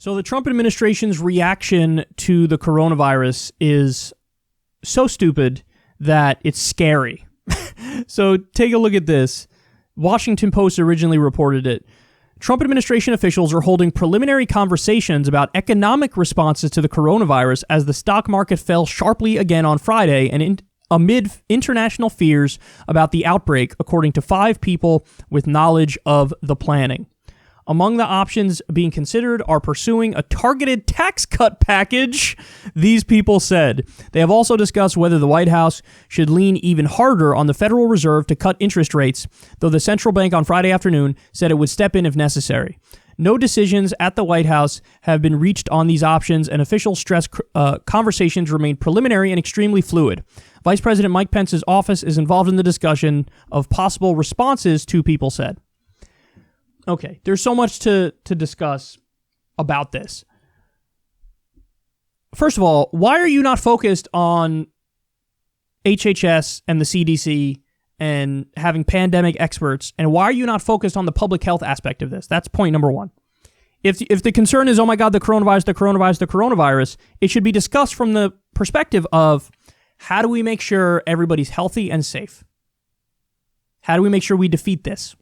So the Trump administration's reaction to the coronavirus is so stupid that it's scary. So take a look at this. Washington Post originally reported it. Trump administration officials are holding preliminary conversations about economic responses to the coronavirus as the stock market fell sharply again on Friday and amid international fears about the outbreak, according to 5 people with knowledge of the planning. Among the options being considered are pursuing a targeted tax cut package, these people said. They have also discussed whether the White House should lean even harder on the Federal Reserve to cut interest rates, though the central bank on Friday afternoon said it would step in if necessary. No decisions at the White House have been reached on these options, and officials stress conversations remain preliminary and extremely fluid. Vice President Mike Pence's office is involved in the discussion of possible responses, 2 people said. Okay, there's so much to discuss about this. First of all, why are you not focused on HHS and the CDC and having pandemic experts, and why are you not focused on the public health aspect of this? That's point number 1. If the concern is, oh my God, the coronavirus, it should be discussed from the perspective of how do we make sure everybody's healthy and safe? How do we make sure we defeat this?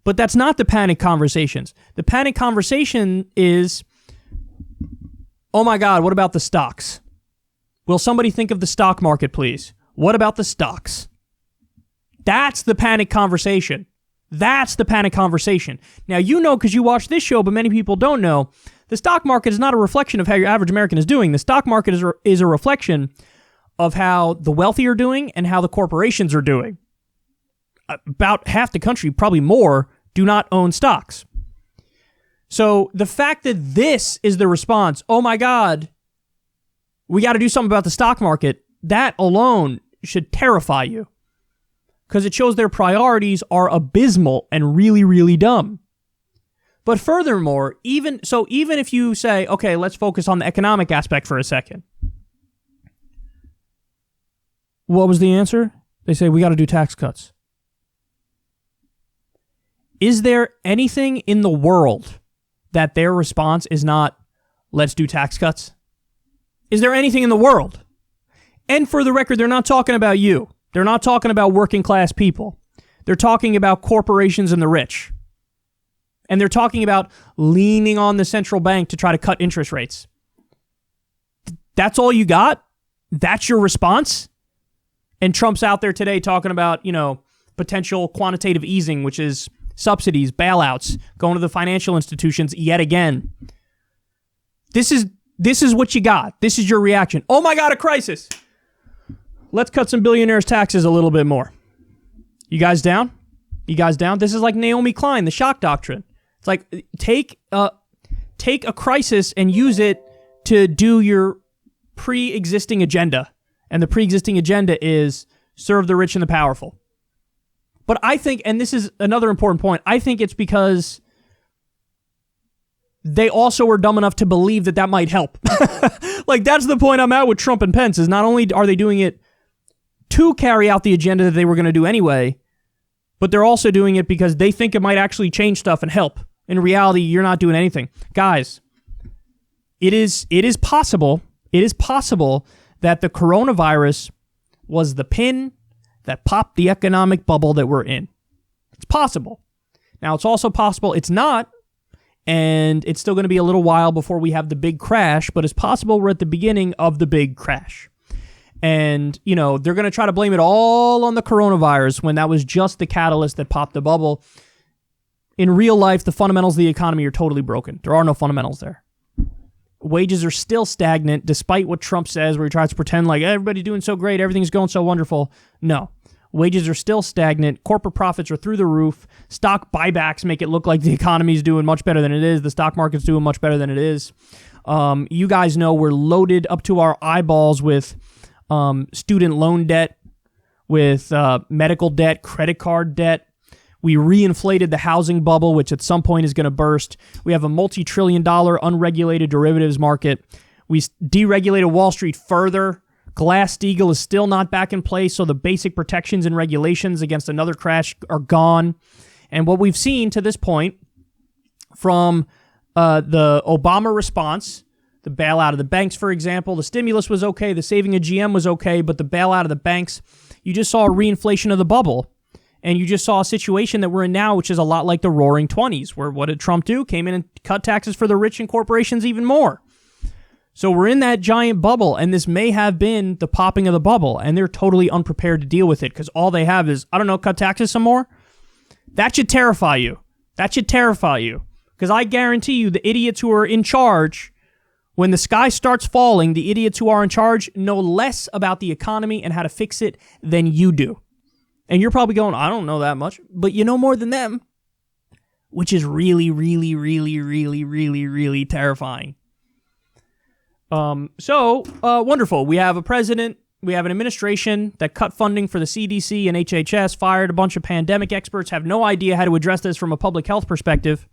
But that's not the panic conversations. The panic conversation is, oh my God, what about the stocks? Will somebody think of the stock market, please? What about the stocks? That's the panic conversation. That's the panic conversation. Now, you know because you watch this show, but many people don't know, the stock market is not a reflection of how your average American is doing. The stock market is a reflection of how the wealthy are doing and how the corporations are doing. About half the country, probably more, do not own stocks. So the fact that this is the response, oh my God, we got to do something about the stock market, that alone should terrify you. Because it shows their priorities are abysmal and really, really dumb. But furthermore, even if you say, okay, let's focus on the economic aspect for a second. What was the answer? They say, we got to do tax cuts. Is there anything in the world that their response is not, let's do tax cuts? Is there anything in the world? And for the record, they're not talking about you. They're not talking about working class people. They're talking about corporations and the rich. And they're talking about leaning on the central bank to try to cut interest rates. That's all you got? That's your response? And Trump's out there today talking about, potential quantitative easing, which is subsidies, bailouts, going to the financial institutions yet again. This is what you got. This is your reaction. Oh my God, a crisis. Let's cut some billionaires' taxes a little bit more. You guys down? This is like Naomi Klein, the shock doctrine. It's like take a crisis and use it to do your pre-existing agenda. And the pre-existing agenda is serve the rich and the powerful. But I think, and this is another important point, I think it's because they also were dumb enough to believe that might help. Like, that's the point I'm at with Trump and Pence, is not only are they doing it to carry out the agenda that they were going to do anyway, but they're also doing it because they think it might actually change stuff and help. In reality, you're not doing anything. Guys, it is possible that the coronavirus was the pin that popped the economic bubble that we're in. It's possible. Now, it's also possible it's not, and it's still going to be a little while before we have the big crash, but it's possible we're at the beginning of the big crash. And, they're going to try to blame it all on the coronavirus when that was just the catalyst that popped the bubble. In real life, the fundamentals of the economy are totally broken. There are no fundamentals there. Wages are still stagnant, despite what Trump says, where he tries to pretend like everybody's doing so great, everything's going so wonderful. No. Wages are still stagnant. Corporate profits are through the roof. Stock buybacks make it look like the economy's doing much better than it is. The stock market's doing much better than it is. You guys know we're loaded up to our eyeballs with student loan debt, with medical debt, credit card debt. We reinflated the housing bubble, which at some point is going to burst. We have a multi-trillion-dollar unregulated derivatives market. We deregulated Wall Street further. Glass-Steagall is still not back in place, so the basic protections and regulations against another crash are gone. And what we've seen to this point from the Obama response, the bailout of the banks, for example, the stimulus was okay, the saving of GM was okay, but the bailout of the banks, you just saw a reinflation of the bubble. And you just saw a situation that we're in now, which is a lot like the Roaring 20s, where what did Trump do? Came in and cut taxes for the rich and corporations even more. So we're in that giant bubble, and this may have been the popping of the bubble, and they're totally unprepared to deal with it because all they have is, I don't know, cut taxes some more? That should terrify you. That should terrify you. Because I guarantee you the idiots who are in charge, when the sky starts falling, the idiots who are in charge know less about the economy and how to fix it than you do. And you're probably going, I don't know that much, but you know more than them, which is really, really, really, really, really, really terrifying. Wonderful. We have a president, we have an administration that cut funding for the CDC and HHS, fired a bunch of pandemic experts, have no idea how to address this from a public health perspective.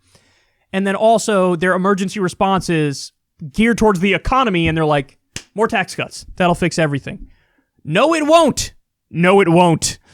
And then also their emergency response is geared towards the economy, and they're like, more tax cuts. That'll fix everything. No, it won't. No, it won't.